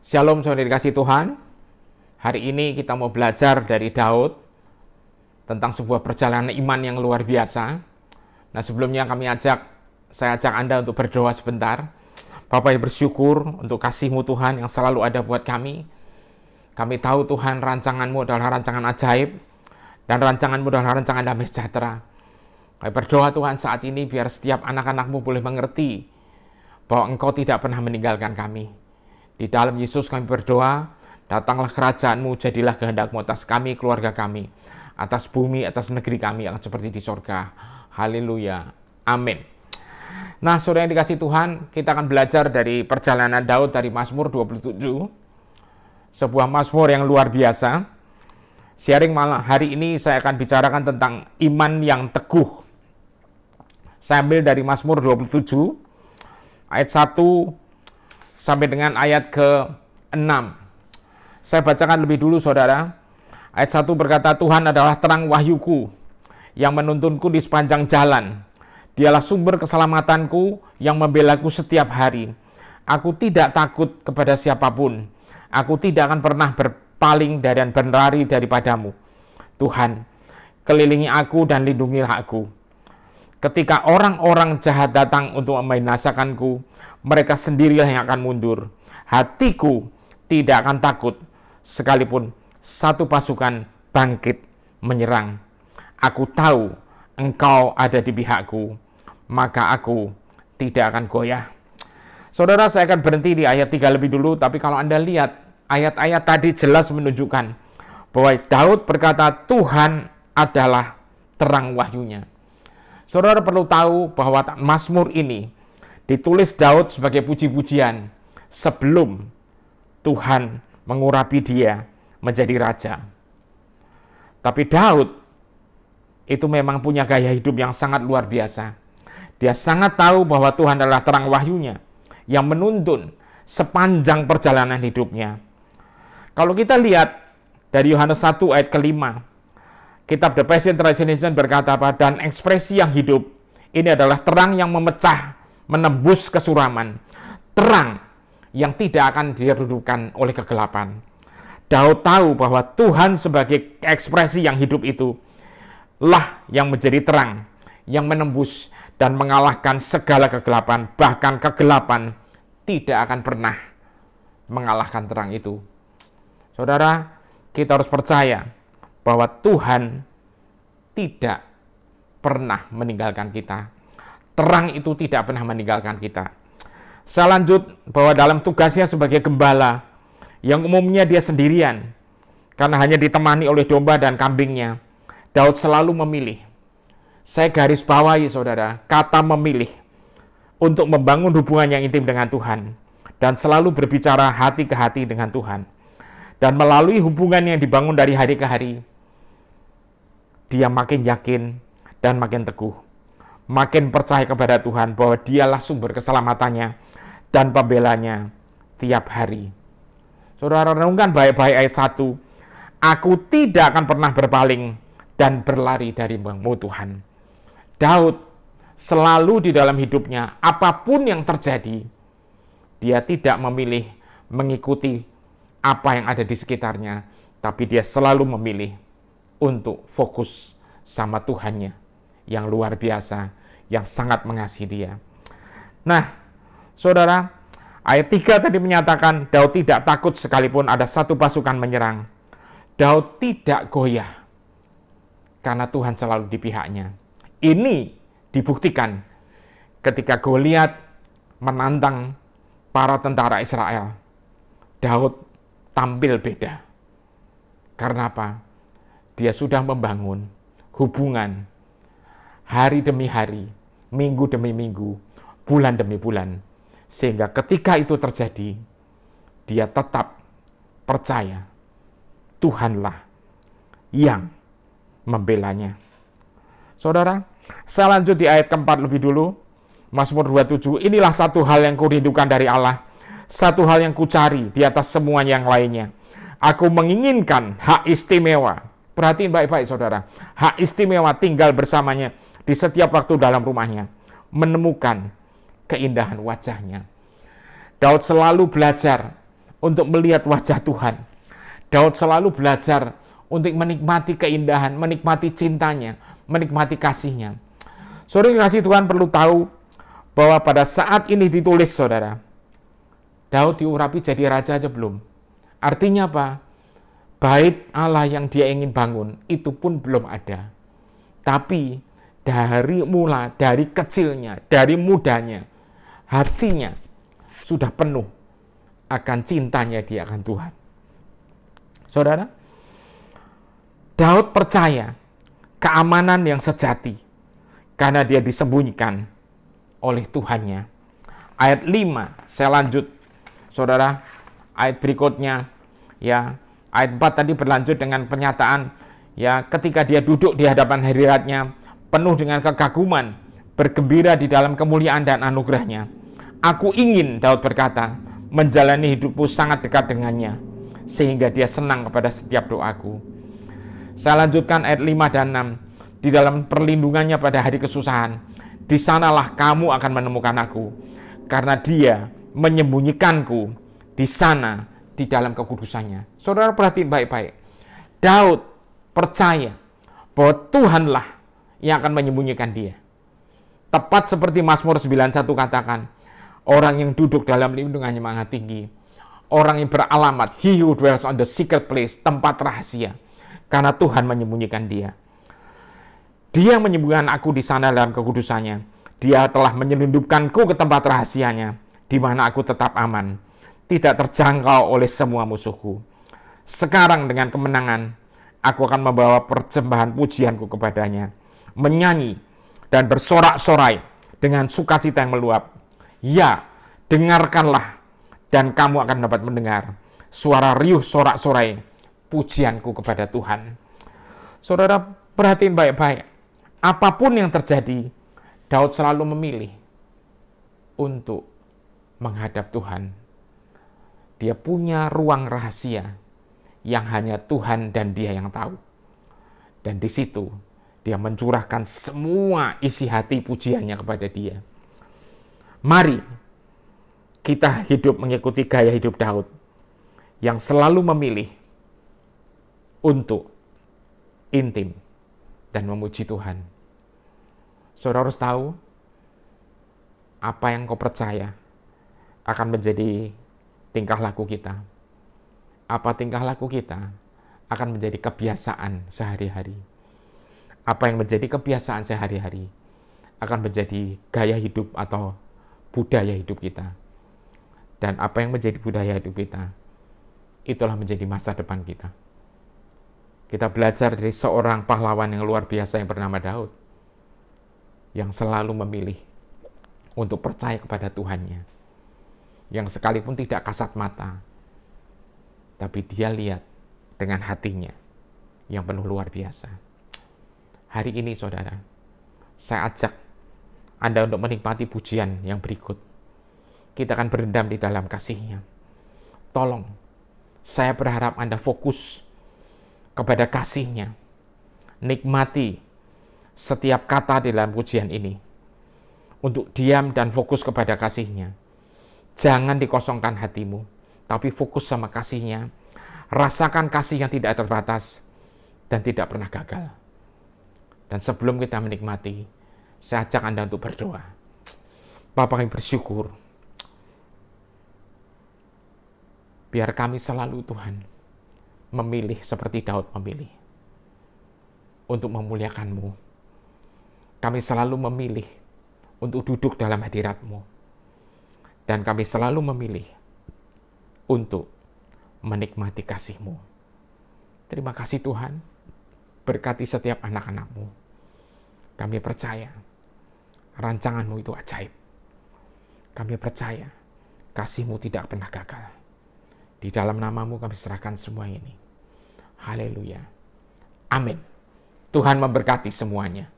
Shalom saudara dikasih Tuhan. Hari ini kita mau belajar dari Daud tentang sebuah perjalanan iman yang luar biasa. Nah, sebelumnya saya ajak Anda untuk berdoa sebentar. Bapak yang bersyukur untuk kasih-Mu Tuhan yang selalu ada buat kami. Kami tahu Tuhan, rancangan-Mu adalah rancangan ajaib dan rancangan-Mu adalah rancangan damai sejahtera. Kami berdoa Tuhan saat ini biar setiap anak-anak-Mu boleh mengerti bahwa Engkau tidak pernah meninggalkan kami. Di dalam Yesus kami berdoa, datanglah kerajaan-Mu, jadilah kehendak-Mu atas kami, keluarga kami, atas bumi, atas negeri kami yang seperti di sorga. Haleluya. Amin. Nah, saudara yang dikasih Tuhan, kita akan belajar dari perjalanan Daud dari Mazmur 27. Sebuah Mazmur yang luar biasa. Sharing malam hari ini saya akan bicarakan tentang iman yang teguh. Saya ambil dari Mazmur 27, ayat 1 sampai dengan ayat ke-6. Saya bacakan lebih dulu saudara. Ayat 1 berkata, Tuhan adalah terang wahyuku, yang menuntunku di sepanjang jalan. Dialah sumber keselamatanku, yang membelaku setiap hari. Aku tidak takut kepada siapapun. Aku tidak akan pernah berpaling dan berlari daripadamu. Tuhan, kelilingi aku dan lindungilah aku. Ketika orang-orang jahat datang untuk membinasakanku, mereka sendirilah yang akan mundur. Hatiku tidak akan takut, sekalipun satu pasukan bangkit menyerang. Aku tahu Engkau ada di pihakku, maka aku tidak akan goyah. Saudara, saya akan berhenti di ayat 3 lebih dulu, tapi kalau Anda lihat, ayat-ayat tadi jelas menunjukkan bahwa Daud berkata, Tuhan adalah terang wahyunya. Saudara perlu tahu bahwa Mazmur ini ditulis Daud sebagai puji-pujian sebelum Tuhan mengurapi dia menjadi raja. Tapi Daud itu memang punya gaya hidup yang sangat luar biasa. Dia sangat tahu bahwa Tuhan adalah terang wahyunya yang menuntun sepanjang perjalanan hidupnya. Kalau kita lihat dari Yohanes 1 ayat ke-5, Kitab The Passion Translation berkata apa? Dan ekspresi yang hidup ini adalah terang yang memecah, menembus kesuraman. Terang yang tidak akan diredukan oleh kegelapan. Daud tahu bahwa Tuhan sebagai ekspresi yang hidup itu lah yang menjadi terang, yang menembus dan mengalahkan segala kegelapan. Bahkan kegelapan tidak akan pernah mengalahkan terang itu. Saudara, kita harus percaya bahwa Tuhan tidak pernah meninggalkan kita. Terang itu tidak pernah meninggalkan kita. Saya lanjut bahwa dalam tugasnya sebagai gembala, yang umumnya dia sendirian, karena hanya ditemani oleh domba dan kambingnya, Daud selalu memilih. Saya garis bawahi saudara, kata memilih untuk membangun hubungan yang intim dengan Tuhan, dan selalu berbicara hati ke hati dengan Tuhan. Dan melalui hubungan yang dibangun dari hari ke hari, dia makin yakin dan makin teguh. Makin percaya kepada Tuhan bahwa dialah sumber keselamatannya dan pembelanya tiap hari. Saudara renungkan baik-baik ayat 1. Aku tidak akan pernah berpaling dan berlari darimu Tuhan. Daud selalu di dalam hidupnya, apapun yang terjadi, dia tidak memilih mengikuti apa yang ada di sekitarnya, tapi dia selalu memilih untuk fokus sama Tuhannya yang luar biasa, yang sangat mengasihi dia. Nah, saudara, ayat 3 tadi menyatakan Daud tidak takut sekalipun ada satu pasukan menyerang. Daud tidak goyah karena Tuhan selalu di pihaknya. Ini dibuktikan ketika Goliat menantang para tentara Israel. Daud tampil beda. Karena apa? Dia sudah membangun hubungan hari demi hari, minggu demi minggu, bulan demi bulan. Sehingga ketika itu terjadi, dia tetap percaya Tuhanlah yang membelanya. Saudara, saya lanjut di ayat keempat lebih dulu. Mazmur 27, inilah satu hal yang kurindukan dari Allah, satu hal yang kucari di atas semua yang lainnya. Aku menginginkan hak istimewa. Perhatiin baik-baik saudara. Hak istimewa tinggal bersamanya di setiap waktu dalam rumahnya. Menemukan keindahan wajahnya. Daud selalu belajar untuk melihat wajah Tuhan. Daud selalu belajar untuk menikmati keindahan, menikmati cintanya, menikmati kasihnya. Saudara kasih Tuhan perlu tahu bahwa pada saat ini ditulis, saudara, Daud diurapi jadi raja aja belum. Artinya apa? Bait Allah yang dia ingin bangun itu pun belum ada. Tapi dari kecilnya, dari mudanya, hatinya sudah penuh akan cintanya dia akan Tuhan. Saudara, Daud percaya keamanan yang sejati karena dia disembunyikan oleh Tuhannya. Ayat 5, saya lanjut. Saudara, ayat berikutnya, ya, ayat 4 tadi berlanjut dengan pernyataan, ya, ketika dia duduk di hadapan hadiratnya, penuh dengan kekaguman, bergembira di dalam kemuliaan dan anugerahnya. Aku ingin, Daud berkata, menjalani hidupku sangat dekat dengannya, sehingga dia senang kepada setiap doaku. Saya lanjutkan ayat 5 dan 6. Di dalam perlindungannya pada hari kesusahan, di sanalah kamu akan menemukan aku, karena dia menyembunyikanku di sana, di dalam kekudusannya. Saudara perhatiin baik-baik. Daud percaya bahwa Tuhanlah yang akan menyembunyikan dia. Tepat seperti Mazmur 91 katakan, orang yang duduk dalam lindungannya Maha Tinggi, orang yang beralamat, he who dwells on the secret place, tempat rahasia, karena Tuhan menyembunyikan dia. Dia menyembunyikan aku di sana dalam kekudusannya. Dia telah menyelundupkanku ke tempat rahasianya, di mana aku tetap aman, tidak terjangkau oleh semua musuhku. Sekarang dengan kemenangan, aku akan membawa persembahan pujianku kepadanya, menyanyi dan bersorak-sorai dengan sukacita yang meluap. Ya, dengarkanlah, dan kamu akan dapat mendengar suara riuh sorak-sorai pujianku kepada Tuhan. Saudara, perhatiin baik-baik. Apapun yang terjadi, Daud selalu memilih untuk menghadap Tuhan. Dia punya ruang rahasia yang hanya Tuhan dan dia yang tahu. Dan di situ dia mencurahkan semua isi hati pujiannya kepada dia. Mari kita hidup mengikuti gaya hidup Daud yang selalu memilih untuk intim dan memuji Tuhan. Saudara harus tahu, apa yang kau percaya akan menjadi tingkah laku kita. Apa tingkah laku kita akan menjadi kebiasaan sehari-hari. Apa yang menjadi kebiasaan sehari-hari akan menjadi gaya hidup atau budaya hidup kita. Dan apa yang menjadi budaya hidup kita, itulah menjadi masa depan kita. Kita belajar dari seorang pahlawan yang luar biasa yang bernama Daud, yang selalu memilih untuk percaya kepada Tuhannya, yang sekalipun tidak kasat mata, tapi dia lihat dengan hatinya yang penuh luar biasa. Hari ini, saudara, saya ajak Anda untuk menikmati pujian yang berikut. Kita akan berendam di dalam kasih-Nya. Tolong, saya berharap Anda fokus kepada kasih-Nya. Nikmati setiap kata di dalam pujian ini. Untuk diam dan fokus kepada kasih-Nya. Jangan dikosongkan hatimu, tapi fokus sama kasih-Nya. Rasakan kasih yang tidak terbatas dan tidak pernah gagal. Dan sebelum kita menikmati, saya ajak Anda untuk berdoa. Bapa, kami bersyukur. Biar kami selalu, Tuhan, memilih seperti Daud memilih untuk memuliakan-Mu. Kami selalu memilih untuk duduk dalam hadirat-Mu. Dan kami selalu memilih untuk menikmati kasih-Mu. Terima kasih Tuhan, berkati setiap anak-anak-Mu. Kami percaya rancangan-Mu itu ajaib. Kami percaya kasih-Mu tidak pernah gagal. Di dalam nama-Mu kami serahkan semua ini. Haleluya. Amin. Tuhan memberkati semuanya.